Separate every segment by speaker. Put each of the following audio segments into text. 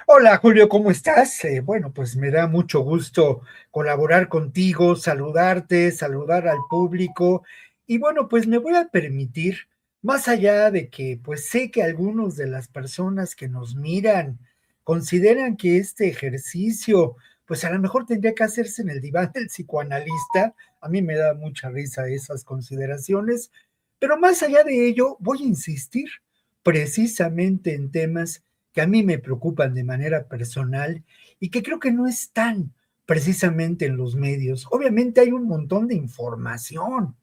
Speaker 1: Hola Julio, ¿cómo estás? Bueno, pues me da mucho gusto colaborar contigo, saludarte, saludar al público y bueno, pues me voy a permitir, más allá de que pues sé que algunos de las personas que nos miran consideran que este ejercicio pues a lo mejor tendría que hacerse en el diván del psicoanalista, a mí me da mucha risa esas consideraciones, pero más allá de ello voy a insistir precisamente en temas que a mí me preocupan de manera personal y que creo que no están precisamente en los medios. Obviamente hay un montón de información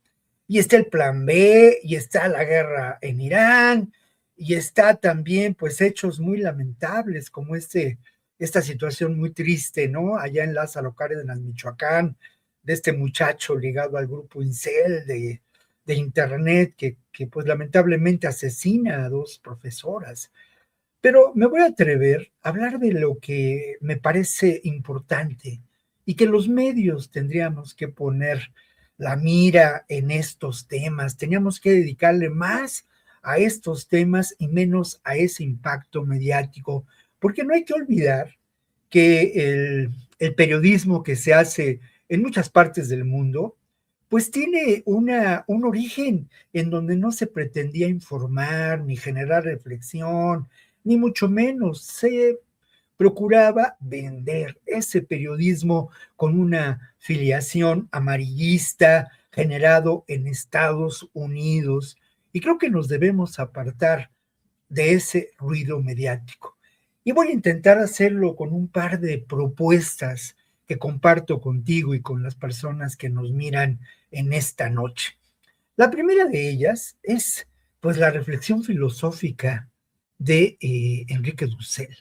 Speaker 1: y está el plan B y está la guerra en Irán y está también pues hechos muy lamentables como esta situación muy triste, ¿no? Allá en Lázaro Cárdenas, Michoacán, de este muchacho ligado al grupo Incel de internet que pues lamentablemente asesina a dos profesoras. Pero me voy a atrever a hablar de lo que me parece importante y que los medios tendríamos que poner la mira en estos temas, teníamos que dedicarle más a estos temas y menos a ese impacto mediático, porque no hay que olvidar que el periodismo que se hace en muchas partes del mundo, pues tiene un origen en donde no se pretendía informar ni generar reflexión, ni mucho menos se procuraba vender ese periodismo con una filiación amarillista generado en Estados Unidos. Y creo que nos debemos apartar de ese ruido mediático. Y voy a intentar hacerlo con un par de propuestas que comparto contigo y con las personas que nos miran en esta noche. La primera de ellas es pues la reflexión filosófica de Enrique Dussel.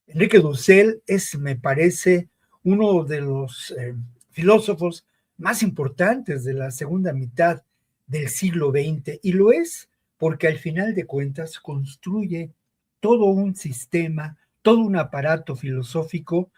Speaker 1: Enrique Dussel es, me parece, uno de los filósofos más importantes de la segunda mitad del siglo XX y lo es porque al final de cuentas construye todo un sistema, todo un aparato filosófico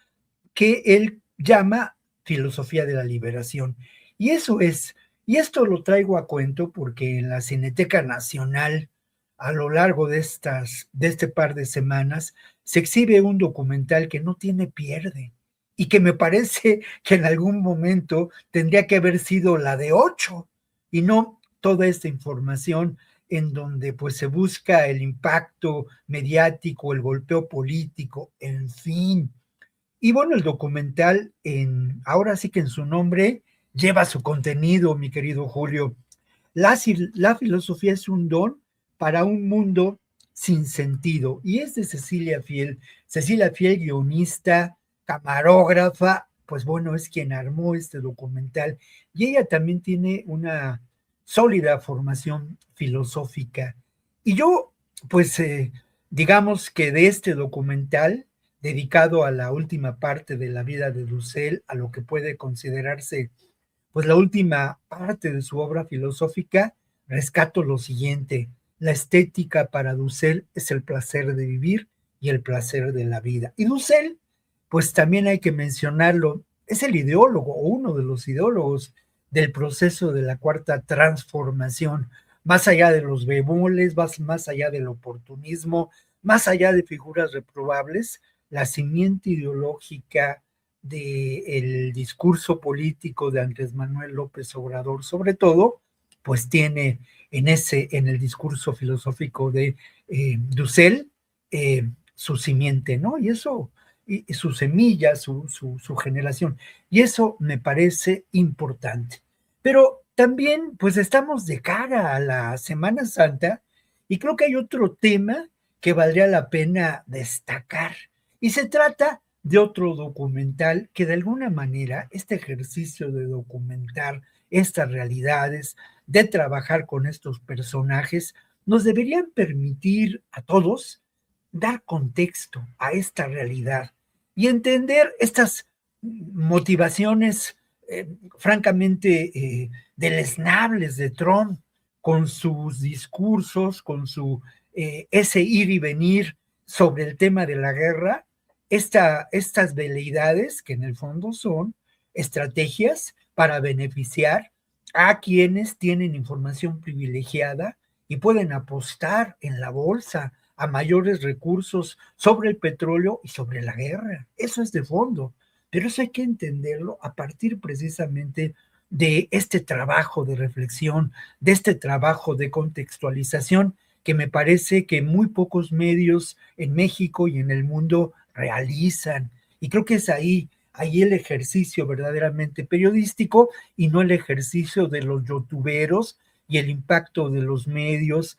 Speaker 1: que él llama filosofía de la liberación. Y eso es, y esto lo traigo a cuento porque en la Cineteca Nacional, a lo largo de este par de semanas, se exhibe un documental que no tiene pierde y que me parece que en algún momento tendría que haber sido la de 8 y no toda esta información en donde pues se busca el impacto mediático, el golpeo político, en fin. Y bueno, el documental, ahora sí que en su nombre, lleva su contenido, mi querido Julio. La filosofía es un don para un mundo sin sentido. Y es de Cecilia Fiel. Cecilia Fiel, guionista, camarógrafa, pues bueno, es quien armó este documental. Y ella también tiene una sólida formación filosófica. Y yo, pues, digamos que de este documental, dedicado a la última parte de la vida de Dussel, a lo que puede considerarse pues la última parte de su obra filosófica, rescato lo siguiente: la estética para Dussel es el placer de vivir y el placer de la vida. Y Dussel, pues también hay que mencionarlo, es el ideólogo o uno de los ideólogos del proceso de la cuarta transformación, más allá de los bemoles, más allá del oportunismo, más allá de figuras reprobables, la simiente ideológica del discurso político de Andrés Manuel López Obrador, sobre todo, pues tiene en el discurso filosófico de Dussel, su simiente, ¿no? Y eso, y su semilla, su generación. Y eso me parece importante. Pero también, pues estamos de cara a la Semana Santa y creo que hay otro tema que valdría la pena destacar. Y se trata de otro documental que de alguna manera este ejercicio de documentar estas realidades, de trabajar con estos personajes, nos deberían permitir a todos dar contexto a esta realidad y entender estas motivaciones francamente deleznables de Trump con sus discursos, con su ese ir y venir sobre el tema de la guerra, estas veleidades que en el fondo son estrategias para beneficiar a quienes tienen información privilegiada y pueden apostar en la bolsa a mayores recursos sobre el petróleo y sobre la guerra. Eso es de fondo, pero eso hay que entenderlo a partir precisamente de este trabajo de reflexión, de este trabajo de contextualización que me parece que muy pocos medios en México y en el mundo realizan. Y creo que es ahí el ejercicio verdaderamente periodístico y no el ejercicio de los youtuberos y el impacto de los medios,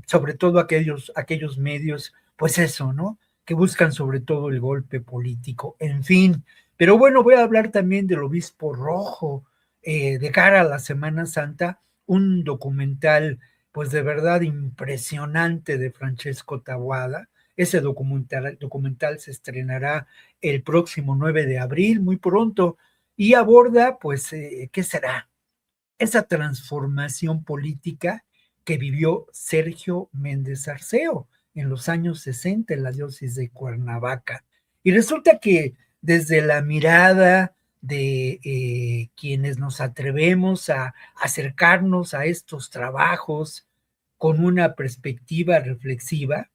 Speaker 1: sobre todo aquellos medios, pues eso, ¿no? Que buscan sobre todo el golpe político, en fin. Pero bueno, voy a hablar también del Obispo Rojo, de cara a la Semana Santa, un documental, pues de verdad impresionante de Francesco Taboada. Ese documental se estrenará el próximo 9 de abril, muy pronto, y aborda, pues, ¿qué será? Esa transformación política que vivió Sergio Méndez Arceo en los años 60 en la diócesis de Cuernavaca. Y resulta que desde la mirada de quienes nos atrevemos a acercarnos a estos trabajos con una perspectiva reflexiva,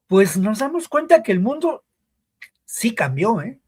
Speaker 1: pues nos damos cuenta que el mundo sí cambió, ¿eh?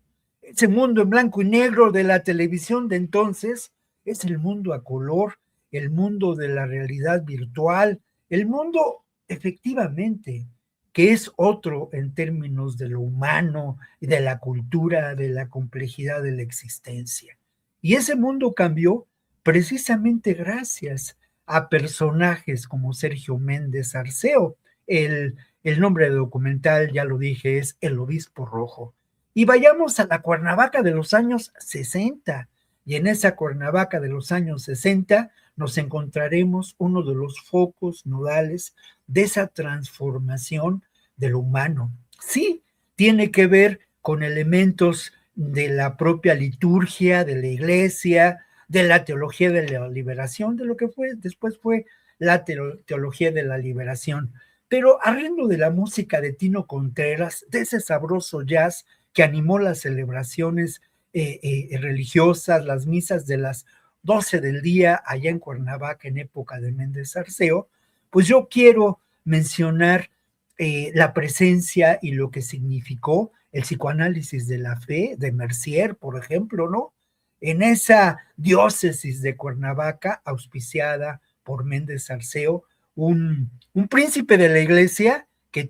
Speaker 1: Ese mundo en blanco y negro de la televisión de entonces es el mundo a color, el mundo de la realidad virtual, el mundo efectivamente que es otro en términos de lo humano y de la cultura, de la complejidad de la existencia. Y ese mundo cambió precisamente gracias a personajes como Sergio Méndez Arceo. El nombre del documental, ya lo dije, es El Obispo Rojo. Y vayamos a la Cuernavaca de los años 60. Y en esa Cuernavaca de los años 60 nos encontraremos uno de los focos nodales de esa transformación de lo humano. Sí, tiene que ver con elementos de la propia liturgia, de la iglesia, de la teología de la liberación, de lo que después fue la teología de la liberación. Pero arriendo de la música de Tino Contreras, de ese sabroso jazz que animó las celebraciones religiosas, las misas de las 12 del día allá en Cuernavaca en época de Méndez Arceo, pues yo quiero mencionar la presencia y lo que significó el psicoanálisis de la fe de Mercier, por ejemplo, ¿no? En esa diócesis de Cuernavaca, auspiciada por Méndez Arceo, un príncipe de la iglesia que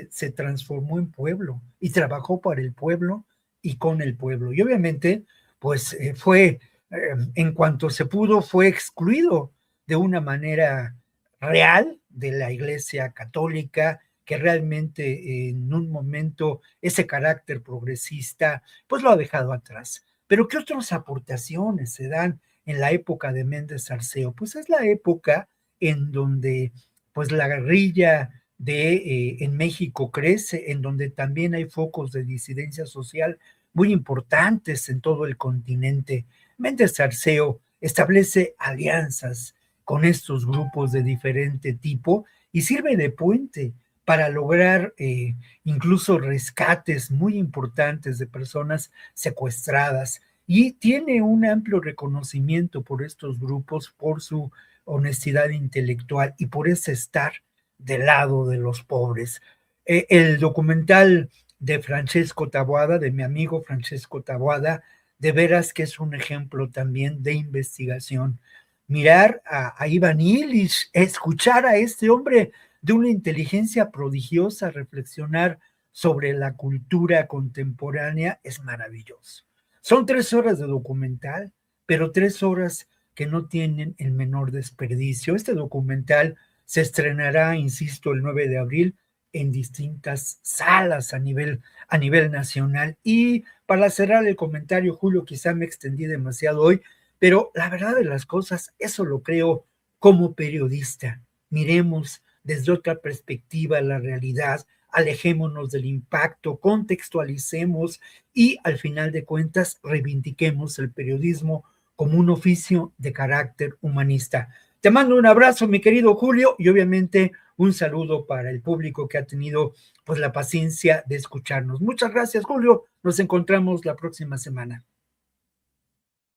Speaker 1: se transformó en pueblo y trabajó para el pueblo y con el pueblo. Y obviamente, pues en cuanto se pudo, fue excluido de una manera real de la iglesia católica, que realmente en un momento ese carácter progresista, pues lo ha dejado atrás. Pero ¿qué otras aportaciones se dan en la época de Méndez Arceo? Pues es la época en donde pues la guerrilla en México crece, en donde también hay focos de disidencia social muy importantes en todo el continente. Méndez Arceo establece alianzas con estos grupos de diferente tipo y sirve de puente para lograr incluso rescates muy importantes de personas secuestradas, y tiene un amplio reconocimiento por estos grupos, por su honestidad intelectual y por ese estar del lado de los pobres. El documental de Francesco Taboada, de mi amigo Francesco Taboada, de veras que es un ejemplo también de investigación. Mirar a Ivan Illich, escuchar a este hombre de una inteligencia prodigiosa, reflexionar sobre la cultura contemporánea, es maravilloso. Son 3 horas de documental, pero 3 horas que no tienen el menor desperdicio. Este documental se estrenará, insisto, el 9 de abril en distintas salas a nivel nacional. Y para cerrar el comentario, Julio, quizá me extendí demasiado hoy, pero la verdad de las cosas, eso lo creo como periodista. Miremos desde otra perspectiva la realidad, alejémonos del impacto, contextualicemos y al final de cuentas reivindiquemos el periodismo como un oficio de carácter humanista. Te mando un abrazo, mi querido Julio, y obviamente un saludo para el público que ha tenido pues la paciencia de escucharnos. Muchas gracias, Julio. Nos encontramos la próxima semana.